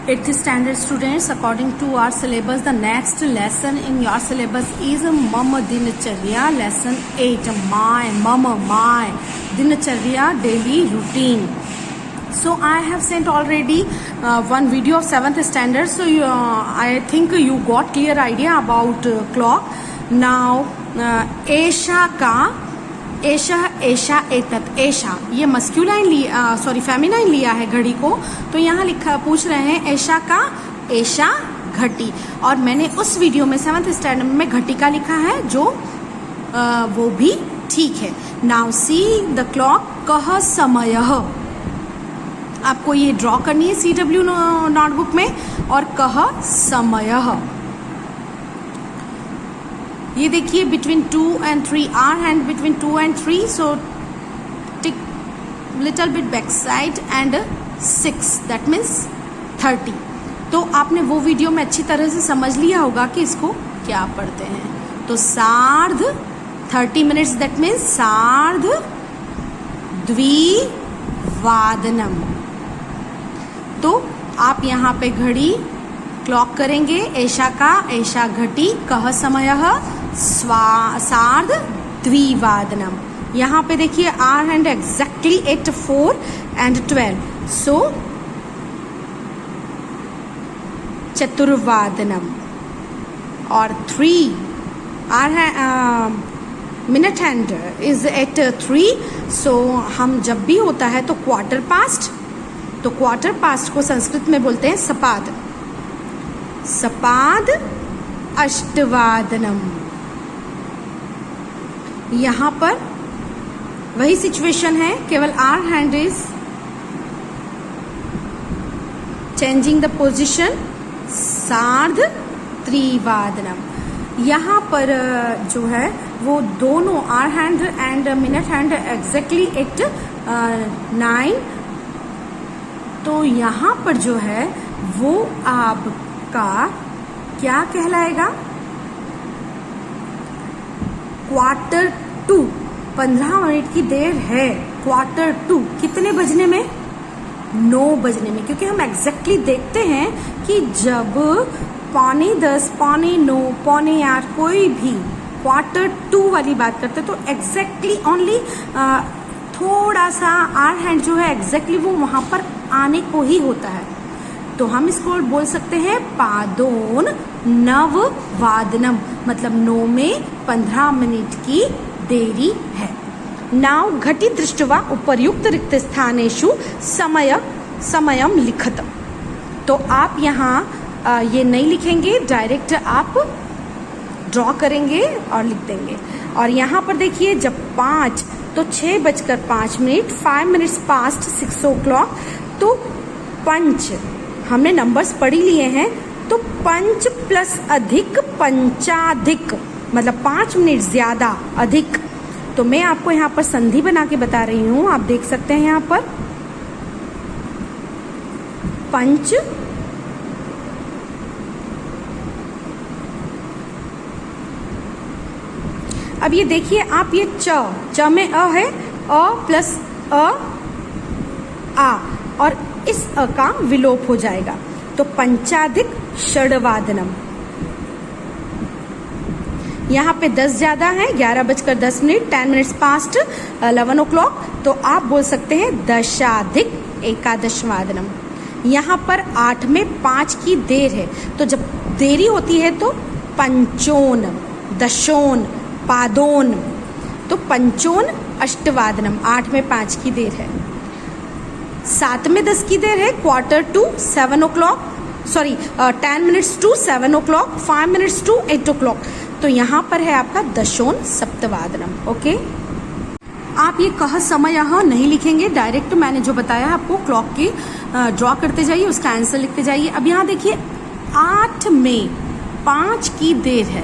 8th standard students, according to our syllabus, the next lesson in your syllabus is Mama Dinacharya, lesson 8, my Dinacharya daily routine. So I have sent already one video of 7th standard, so I think you got clear idea about clock. Now ऐशा का ऐशा ऐशा एतत ऐशा, ये masculine लिया feminine लिया है घड़ी को, तो यहाँ लिखा पूछ रहे हैं ऐशा का ऐशा घटी, और मैंने उस वीडियो में 7th स्टैंडर्ड में घटी का लिखा है, जो वो भी ठीक है. नाउ सी द क्लॉक, कह समय, आपको ये ड्रॉ करनी है CW नोटबुक में, और कह समय ये देखिए between 2 and 3 hour hand between 2 and 3, so tick little bit back side and 6, that means 30. तो आपने वो वीडियो में अच्छी तरह से समझ लिया होगा कि इसको क्या पढ़ते हैं. तो सार्ध 30 मिनट्स, दैट मीन्स सार्ध द्विवादनम. तो आप यहाँ पे घड़ी क्लॉक करेंगे, ऐशा का ऐशा घटी, कह समय सार्ध द्विवादनम. यहाँ पे देखिए hour hand exactly 8, 4 and 12, so चतुर्वादनम. और 3 hour minute hand is at 3, so हम जब भी होता है तो क्वार्टर पास्ट, तो क्वार्टर पास्ट को संस्कृत में बोलते हैं सपाद. सपाद अष्टवादनम. यहाँ पर वही सिचुएशन है, केवल hour hand is changing the position, सार्ध त्रिवादनम. यहाँ पर जो है वो दोनों hour hand and minute hand exactly at 9, तो यहाँ पर जो है वो आपका क्या कहलाएगा, क्वार्टर टू. 15 मिनट की देर है. क्वार्टर टू कितने बजने में? 9 बजने में, क्योंकि हम एग्जैक्टली देखते हैं कि जब 9:45, 9:45, 9:45, कोई भी क्वार्टर टू वाली बात करते हैं तो एग्जैक्टली ओनली थोड़ा सा आर हैंड जो है एग्जैक्टली वो वहां पर आने को ही होता है. तो हम इसको बोल सकते हैं पादोन नववादनम, मतलब 9 में 15 मिनट की देरी है. नाउ घटी दृष्टवा उपर्युक्त रिक्त स्थानेषु समयम लिखत. तो आप यहाँ ये नहीं लिखेंगे, डायरेक्ट आप ड्रॉ करेंगे और लिख देंगे. और यहाँ पर देखिए जब 5, तो 6:05, 5 मिनट्स पास्ट 6 o'clock, तो पंच हमने नंबर्स पढ़ ही लिए हैं, तो पंच प्लस अधिक पंचाधिक, मतलब 5 मिनट ज्यादा अधिक. तो मैं आपको यहाँ पर संधि बना के बता रही हूँ, आप देख सकते हैं यहाँ पर पंच अब ये देखिए आप, ये च में अ है, अ प्लस अ आ, और इस अ का विलोप हो जाएगा, तो पंचाधिक षड्वादनम. यहाँ पे 10 ज्यादा है, 11:10, 10 मिनट्स पास्ट 11 o'clock, तो आप बोल सकते हैं दशाधिक एकादशवादनम. यहाँ पर 8 में 5 की देर है, तो जब देरी होती है तो पंचोन, दशोन, पादोन, तो पंचोन अष्टवादनम. 8 में 5 की देर है. 7 में 10 की देर है, quarter to 7 o'clock, 10 minutes to 7 o'clock, 5 minutes to 8 o'clock, तो यहाँ पर है आपका दशोन सप्तवादनम. ओके, आप ये कह समय यहाँ नहीं लिखेंगे, डायरेक्ट मैंने जो बताया आपको क्लॉक की ड्रॉ करते जाइए, उसका आंसर लिखते जाइए. अब यहाँ देखिए 8 में 5 की देर है,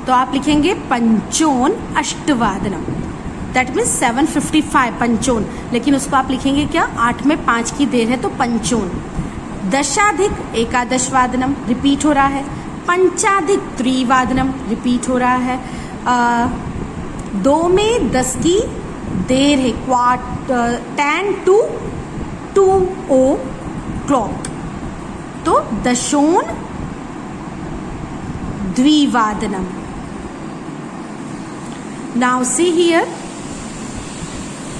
तो आप लिखेंगे पंचोन अष्टवादनम, दैट मीन्स 7:55 पंचोन, लेकिन उसको आप लिखेंगे क्या, 8 में 5 की देर है तो पंचोन. दशाधिक एकादशवादनम रिपीट हो रहा है. पंचाधिक त्रिवादनम रिपीट हो रहा है. 2 में 10 की देर है, 10 to 2 o'clock. तो दशोन द्विवादनम. नाउ सी हियर,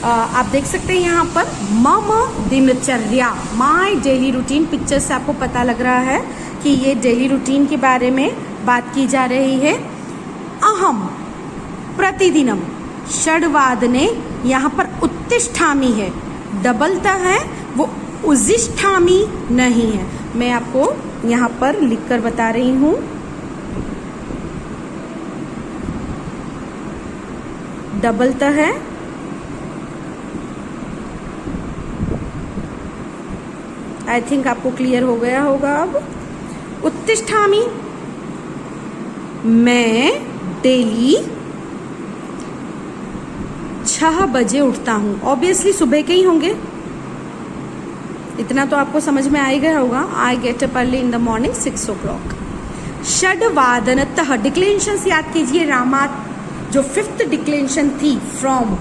आप देख सकते हैं यहाँ पर मम दिनचर्या, माय डेली रूटीन. पिक्चर से आपको पता लग रहा है कि ये डेली रूटीन के बारे में बात की जा रही है. अहम प्रतिदिनम षड्वादने, यहाँ पर उत्तिष्ठामि है, डबलता है, वो उजिष्ठामि नहीं है. मैं आपको यहाँ पर लिखकर बता रही हूँ. डबलता है, आई थिंक आपको क्लियर हो गया होगा अब. उत्तिष्ठामि, मैं डेली 6 बजे उठता हूँ. ऑब्वियसली सुबह के ही होंगे, इतना तो आपको समझ में आ ही गया होगा. I get up early in the morning 6 o'clock. षड्वादनतः, डिक्लेरेशन याद कीजिए. रामा जो 5th डिक्लेरेशन थी फ्रॉम,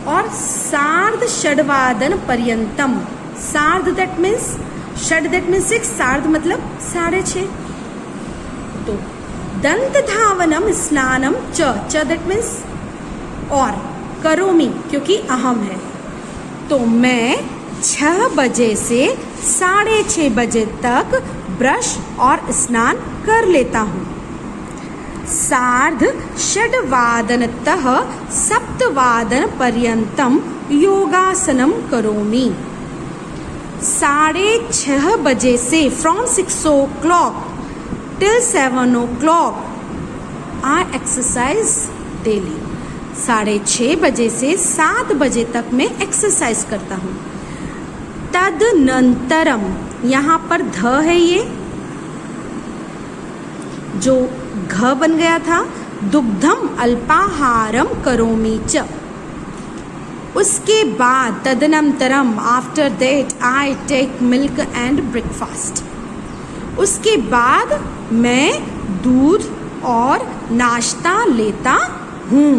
और सार्ध षड्वादन पर्यंतम. सार्ध दैट मीन्स, षड दैट मीन्स 6, सार्ध मतलब 6:30. तो दंत धावनम स्नानम च दैट मीन्स और, करोमी क्योंकि अहम है, तो मैं 6 बजे से 6:30 बजे तक ब्रश और स्नान कर लेता हूँ. सार्ध षड्वादनतः सप्तवादन पर्यंतम योगासनम करोमि. 6:30 बजे से from 6 o'clock till 7 o'clock I exercise daily. 6:30 बजे से 7 बजे तक मैं एक्सरसाइज करता हूँ. तदनंतरम, यहाँ पर ध है, ये जो घ बन गया था, दुग्धम अल्पाहारम करोमि च. उसके बाद तदनंतरम, after that I take milk and breakfast. उसके बाद मैं दूध और नाश्ता लेता हूँ.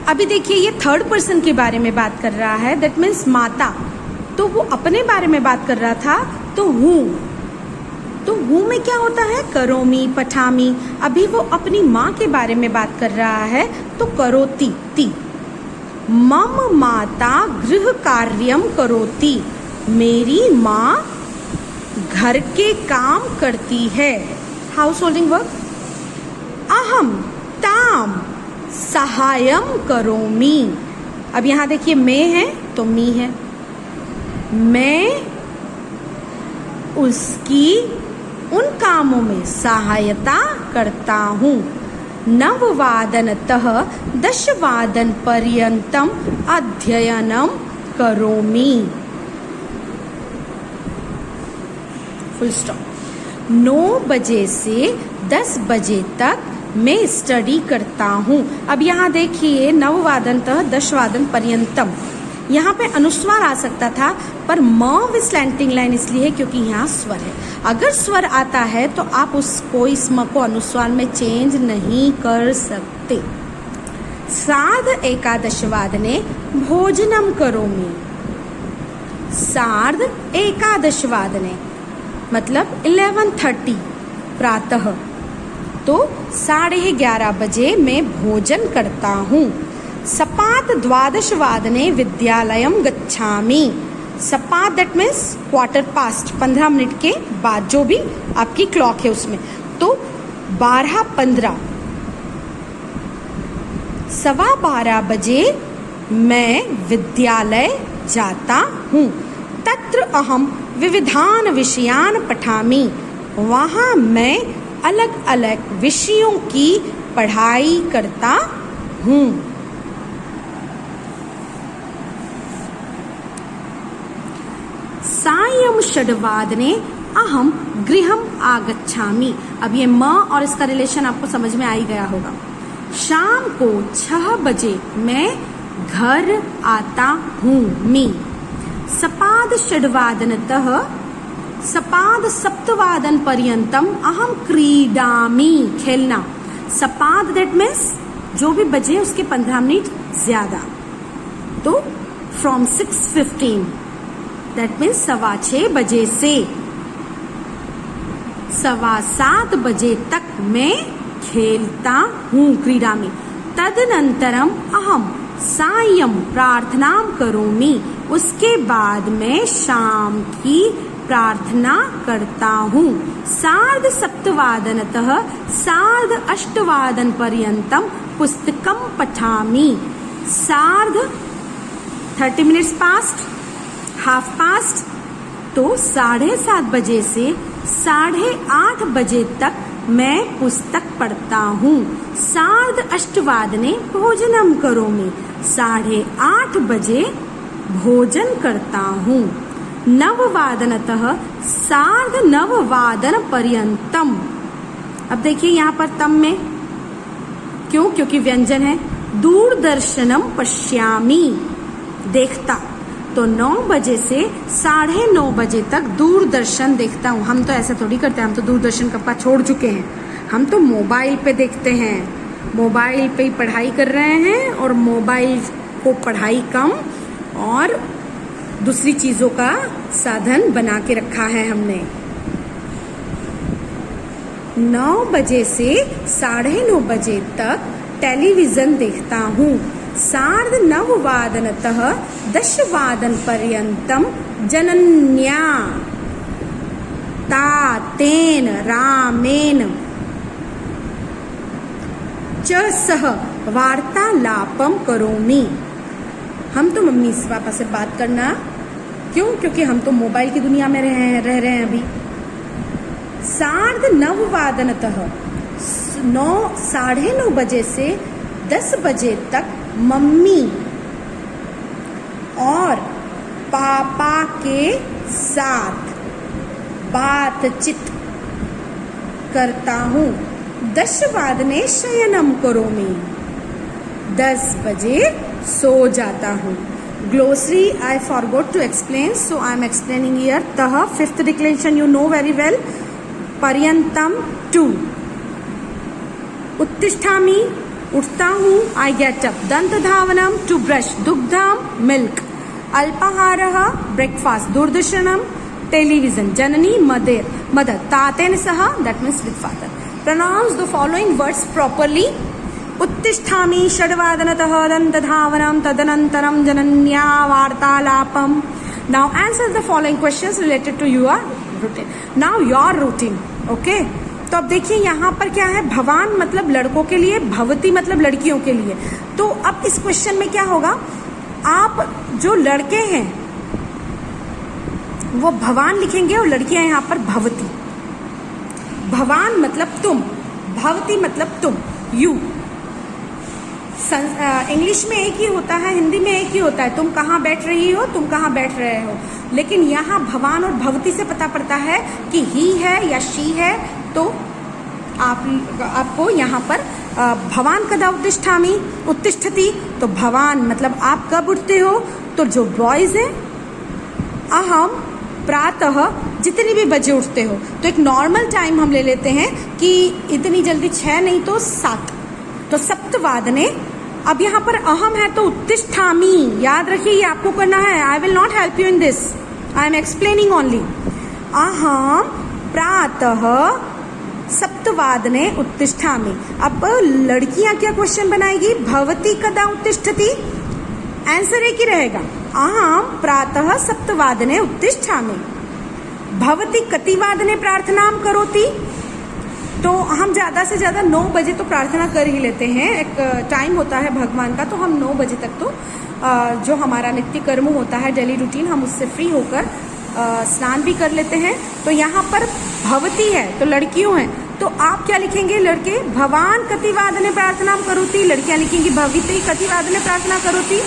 अभी देखिए, ये 3rd पर्सन के बारे में बात कर रहा है, दैट मीन्स माता. तो वो अपने बारे में बात कर रहा था, तो हूँ में क्या होता है, करोमी, पठामी. अभी वो अपनी माँ के बारे में बात कर रहा है, तो करोति ती. मम माता गृह कार्यम करोति, मेरी माँ घर के काम करती है, हाउस होल्डिंग वर्क. अहम ताम सहायम करोमि. अब यहाँ देखिए, मैं है तो मी है, मैं उसकी उन कामों में सहायता करता हूँ. नववादनतः 10 वादन पर्यंतम अध्ययनम करोमि. Full stop. 9 बजे से 10 बजे तक मैं स्टडी करता हूँ. अब यहाँ देखिए, नववादनतः 10 वादन पर्यंतम, यहाँ पे अनुस्वार आ सकता था, पर म स्लैंटिंग लाइन इसलिए है क्योंकि यहाँ स्वर है. अगर स्वर आता है तो आप उसको, इस म को अनुस्वार में चेंज नहीं कर सकते. सार्ध एकादश वादने भोजनम करोमि. सार्ध एकादश वादने मतलब 11:30 प्रातः, तो 11:30 बजे मैं भोजन करता हूँ. सपात द्वादश वादने विद्यालयम गच्छामि. सपात दैट मीन्स 15:15, 15 मिनट के बाद, जो भी आपकी क्लॉक है उसमें, तो 12:15, 12:15 बजे मैं विद्यालय जाता हूँ. तत्र अहम विविधान विषयान पठामि. वहाँ मैं अलग अलग विषयों की पढ़ाई करता हूँ. सायं षड्वादने अहम गृहम आगच्छामि. अब ये म और इसका रिलेशन आपको समझ में आ ही गया होगा. शाम को 6 बजे मैं घर आता हूँ. मी. सपाद षड्वादनतः सपाद सप्तवादन पर्यंतम अहम क्रीडामि. खेलना. सपाद दैट मीन्स जो भी बजे उसके 15 मिनट ज्यादा, तो फ्रॉम 6:15 दैट मीन्स 6:15 बजे से 7:15 बजे तक मैं खेलता हूँ क्रीडा में। तदनंतरम अहम सायं प्रार्थनां करोमि, उसके बाद मैं शाम की प्रार्थना करता हूँ। 7:30 8:30 पर्यंतम पुस्तकं पठामि। 30 मिनट्स पास्ट, हाफ पास्ट, तो 7:30 बजे से 8:30 बजे तक मैं पुस्तक पढ़ता हूँ। 8:30 भोजनम करोमि, 8:30 बजे भोजन करता हूँ। 9:00 9:30 पर्यंतम। अब देखिए यहाँ पर तम में क्यों, क्योंकि व्यंजन है। दूरदर्शनम पश्यामि, देखता, तो 9 बजे से 9:30 बजे तक दूरदर्शन देखता हूँ। हम तो ऐसा थोड़ी करते हैं, हम तो दूरदर्शन कब का छोड़ चुके हैं, हम तो मोबाइल पे देखते हैं, मोबाइल पे ही पढ़ाई कर रहे हैं, और मोबाइल को पढ़ाई कम और दूसरी चीजों का साधन बना के रखा है हमने। 9 बजे से 9:30 बजे तक टेलीविजन देखता हूँ। 9:30 10:00 पर्यंतम जनन्या तातेन रामेन च सह वार्तालापम करोमि। हम तो मम्मी से पापा से बात करना, क्यों, क्योंकि हम तो मोबाइल की दुनिया में रह रहे हैं अभी। 9:30 9:30 बजे से 10 बजे तक मम्मी और पापा के साथ बातचीत करता हूँ। 10:00 शयनम करोमि, 10 बजे सो जाता हूँ। Glossary I forgot to explain, so I am explaining here. तह, fifth declension you know very well. पर्यंतम 2. उत्तिष्ठामि, उठता हूँ, I get up. दंत धावनम, to brush. दुग्धम, milk. अल्पाहारः, breakfast. दूरदर्शनम, television. Janani, mother. तातेन सह, that means with father. Pronounce the following words properly. उत्तिष्ठामि 6:15 दन्तधावनं तदनन्तरं जनन्या वार्तालापम। Now answer the following questions related to your routine. Now your routine, okay? तो अब देखिए यहाँ पर क्या है, भवान मतलब लड़कों के लिए, भवती मतलब लड़कियों के लिए। तो अब इस क्वेश्चन में क्या होगा, आप जो लड़के हैं वो भवान लिखेंगे और लड़कियां यहाँ पर भवती। भवान मतलब तुम, भवती मतलब तुम, यू। इंग्लिश में एक ही होता है, हिंदी में एक ही होता है, तुम कहाँ बैठ रही हो, तुम कहाँ बैठ रहे हो। लेकिन यहाँ भवान और भवती से पता पड़ता है कि ही है या शी है। तो आपको यहाँ पर भवान कदा उत्तिष्ठामि, उत्तिष्ठति, तो भवान मतलब आप कब उठते हो। तो जो बॉयज है, अहम प्रातः, जितनी भी बजे उठते हो। तो एक नॉर्मल टाइम हम ले लेते हैं कि इतनी जल्दी 6 नहीं तो 7, तो 7:15। अब यहाँ पर अहम है तो उत्तिष्ठामि, याद रखिए ये आपको करना है। I will not help you in this, I am explaining only. अहम प्रातः 7:15 उत्तिष्ठामि। अब लड़कियां क्या क्वेश्चन बनाएगी, भवती कदा उत्तिष्ठति, आंसर एक ही रहेगा, अहम प्रातः 7:15 उत्तिष्ठामि। भवती कतिवादने प्रार्थनां करोति, तो हम ज़्यादा से ज़्यादा 9 बजे तो प्रार्थना कर ही लेते हैं। एक टाइम होता है भगवान का, तो हम 9 बजे तक तो जो हमारा नित्य कर्म होता है, डेली रूटीन, हम उससे फ्री होकर स्नान भी कर लेते हैं। तो यहाँ पर भवती है तो लड़कियों हैं, तो आप क्या लिखेंगे लड़के, भवान कतिवादने प्रार्थना करोति, लड़कियां लिखेंगी भविती कतिवादने प्रार्थना करोति।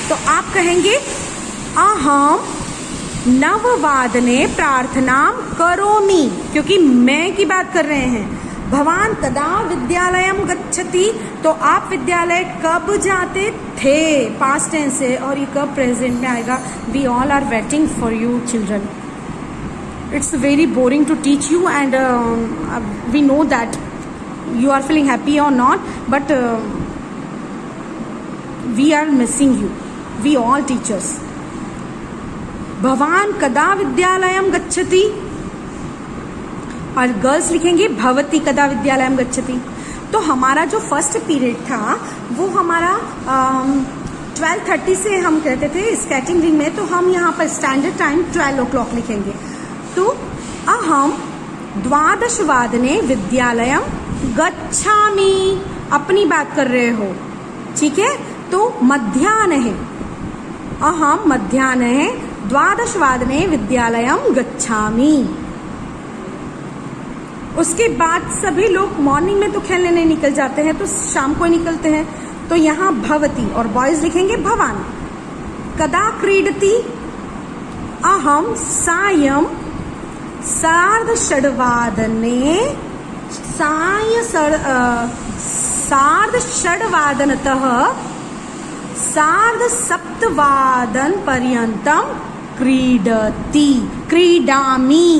तो आप कहेंगे अहम 9 प्रार्थना करोमि, क्योंकि मैं की बात कर रहे हैं। भवान कदा विद्यालयम गच्छति, तो आप विद्यालय कब जाते थे, पास्ट टेंस है, और ये कब प्रेजेंट में आएगा। We all are waiting for you children. It's very boring to teach you and we know that you are feeling happy or not, but we are missing you, we all teachers. भवान कदा विद्यालयम गच्छति, और girls लिखेंगे भवती कदा विद्यालयम गच्छति। तो हमारा जो फर्स्ट पीरियड था वो हमारा 12:30 से हम कहते थे स्केटिंग रिंग में, तो हम यहाँ पर स्टैंडर्ड टाइम 12 o'clock लिखेंगे। तो अहम 12:15 विद्यालयम गच्छामि, अपनी बात कर रहे हो, ठीक है। तो मध्याह्न है, अहम मध्याह्न है 12:15 विद्यालयम गच्छामि। उसके बाद सभी लोग मॉर्निंग में तो खेलने निकल जाते हैं, तो शाम को निकलते हैं, तो यहाँ भवती और बॉयज लिखेंगे भवान। कदा क्रीडति, अहम सायं 6:30 6:30 7:30 पर्यन्तं क्रीडति क्रीडामि।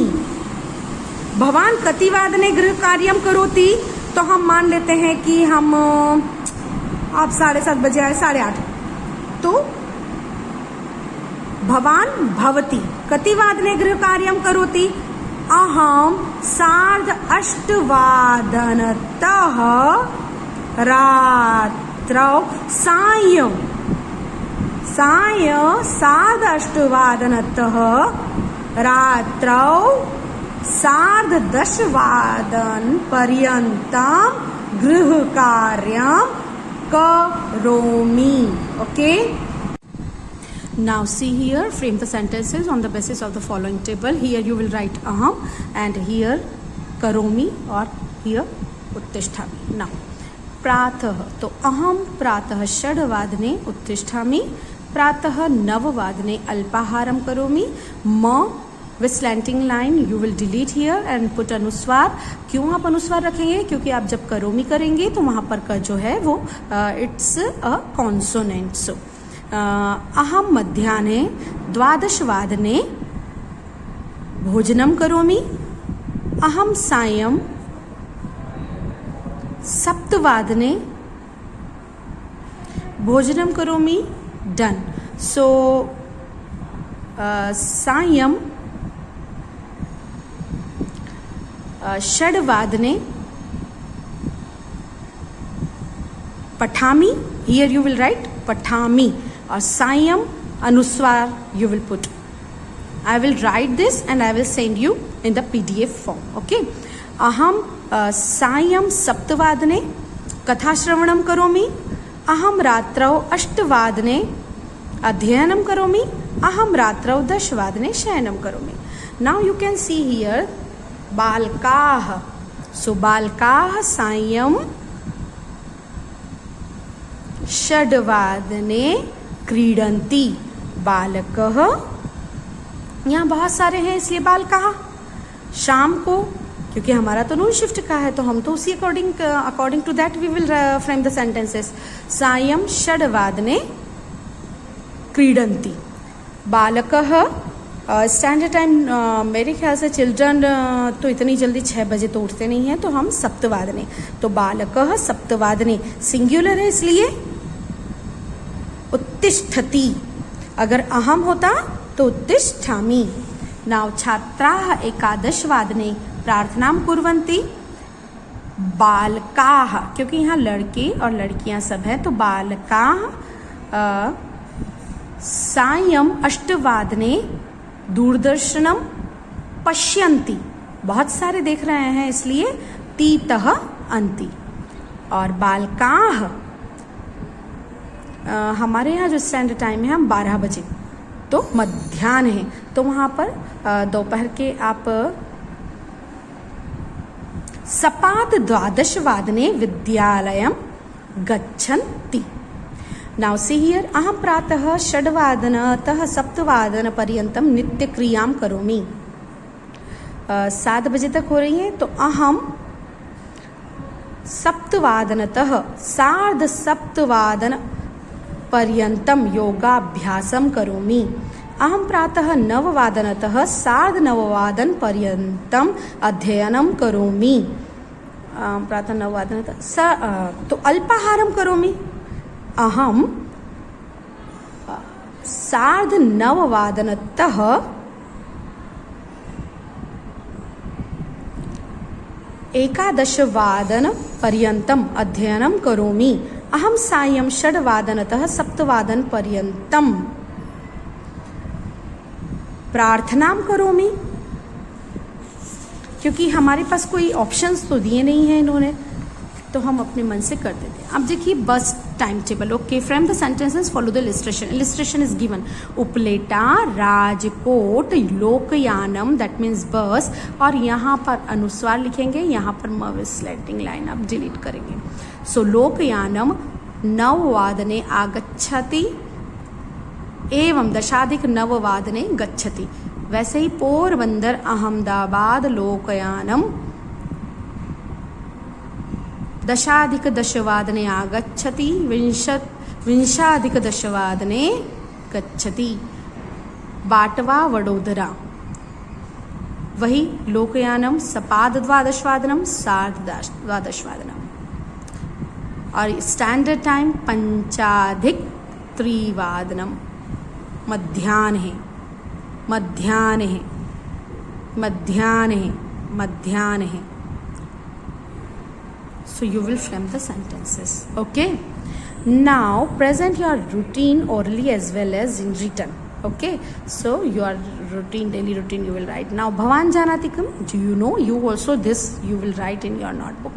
भवान कतिवादने गृह कार्यम करोति, तो हम मान लेते हैं कि हम आप 7:30 बजे आए, 8:30, तो भवान भवती कतिवादने गृह कार्यम करोति, अहम 8:30 रात्रौ सायं 8:30 रात्रौ 10:30 पर्यन्तं गृह कार्यं करोमि। Okay. Now see here, frame the sentences on the basis of the following table. Here you will write aham and here karomi or here uttisthami. Now प्रातः, तो अहम प्रातः 6:00 उत्तिष्ठामि, प्रातः 9:00 अल्पाहारम करोमि। म with slanting line you will delete here and put अनुस्वार। क्यों आप अनुस्वार रखेंगे? क्योंकि आप जब करोमी करेंगे तो वहाँ पर का जो है वो इट्स अ कॉन्सोनेंट। सो अहम मध्याह्ने 12:15 भोजनं करोमि, अहम सायं 7:00 भोजनं करोमि। डन। सो सायं 6:00 पठामि, here you will write पठामि, और सायं अनुस्वार you will put। I will write this and I will send you in the PDF form. Okay. अहम सायं 7:00 कथाश्रवणं करोमि, अहम रात्रौ 8:00 अध्ययनं करोमि, अहम रात्रौ 10:00 शयनं करोमि। Now you can see here बालकाः। सो बालकाः सायं 6:00 क्रीडन्ति। बालकः, यहाँ बहुत सारे हैं इसलिए बालकाः। शाम को, क्योंकि हमारा तो नून शिफ्ट का है, तो हम तो उसी according to that we will frame the sentences. सायं 6:00 क्रीडन्ति। बालकः स्टैंडर्ड टाइम मेरे ख्याल से चिल्ड्रन तो इतनी जल्दी 6 बजे तो उठते नहीं हैं, तो हम 7:00। तो बालकः 7:00 सिंगुलर है इसलिए उत्तिष्ठति। अगर अहम होता तो उत्तिष्ठामि। नाउ छात्राः 11:00 प्रार्थनां कुर्वन्ति। बालकाः, क्योंकि यहाँ लड़के और लड़कियां सब हैं, तो बालकाः सायं 8:00 दूरदर्शनम पश्यन्ति। बहुत सारे देख रहे हैं इसलिए तीतः अन्ति। और बालकाः हमारे यहाँ जो स्टैंडर्ड टाइम है हम 12 बजे, तो मध्याह्न है, तो वहाँ पर दोपहर के आप सपाद 12:15 विद्यालयं गच्छन्ति। Now see here, अहम प्रातः 6:00 7:00 पर्यन्तं नित्यक्रियां करोमि। 7 बजे तक हो रही है, तो अहम 7:00 7:30 पर्यन्तं योगाभ्यासं करोमि। अहम प्रातः 9:00 9:30 पर्यन्तम् अध्ययनं करोमि। प्रातः 9:00 तो अल्पाहारं करोमि। अहम सार्धनववादनतः एकादशवादनपर्यन्तम् अध्ययनं करोमि। अहं सायं 6 7 प्रार्थनां करोमि, क्योंकि हमारे पास कोई ऑप्शंस तो दिए नहीं है इन्होंने, तो हम अपने मन से कर देते हैं। अब देखिए bus time table. Okay, frame the sentences, follow the illustration. Illustration is given, Upleta, Rajkot, लोकयानम, दैट मीन्स बस, और यहाँ पर अनुस्वार लिखेंगे, यहाँ पर स्लैटिंग लाइन आप डिलीट करेंगे। सो लोकयानम 9 आगच्छति एवं 10:09 गच्छति। वैसे ही पोरबंदर अहमदाबाद लोकयानम 10:10 आगच्छति, 20:10 गच्छति। बाटवा वडोदरा वही लोकयानम 12:15 12:15। और स्टैंडर्ड टाइम 5:03 मध्याह्ने मध्याह्ने मध्याह्ने मध्याह्ने। So you will frame the sentences. Okay. Now present your routine orally as well as in written. Okay. So your routine, daily routine you will write. Now Bhavan Janatikam, do you know? You also this you will write in your notebook.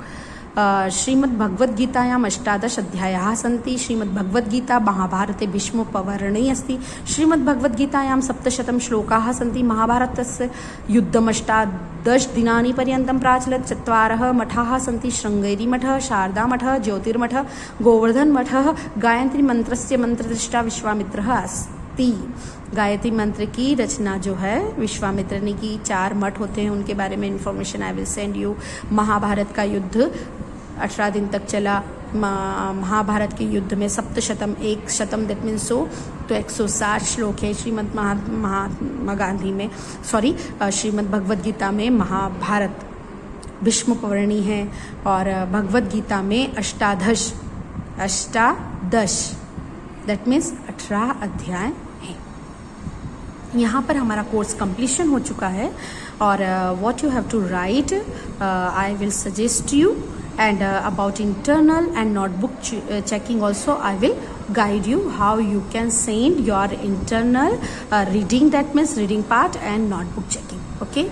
श्रीमद्भगवद्गीतायाम् 18 अध्यायाः सन्ति। श्रीमद्भगवद्गीता महाभारते भीष्मपर्वणि अस्ति। श्रीमद्भगवद्गीतायां 700 श्लोकाः सन्ति। महाभारतस्य युद्धम् 18 दिनानि पर्यन्तं प्राचलत्। 4 मठाः सन्ति, शृङ्गेरीमठः, शारदामठः, ज्योतिर्मठः, गोवर्धनमठः। गायत्री मंत्रस्य मंत्रदृष्टा विश्वामित्रः अस्ति। गायत्री मंत्र की रचना जो है विश्वामित्र ने की। 4 मठ होते हैं, उनके बारे में information I will send you. Mahabharat का युद्ध 18 दिन तक चला। महाभारत के युद्ध में 700 100 दैट मीन्स तो 160 श्लोक है। श्रीमद् महात्मा गांधी में श्रीमद् भगवद गीता में महाभारत भीष्मपर्वणि है, और भगवद गीता में अष्टादश दैट मीन्स 18 अध्याय है। यहाँ पर हमारा कोर्स कंप्लीशन हो चुका है, और what you have to write I will suggest you, and about internal and notebook checking also I will guide you how you can send your internal reading, that means reading part, and notebook checking. Okay.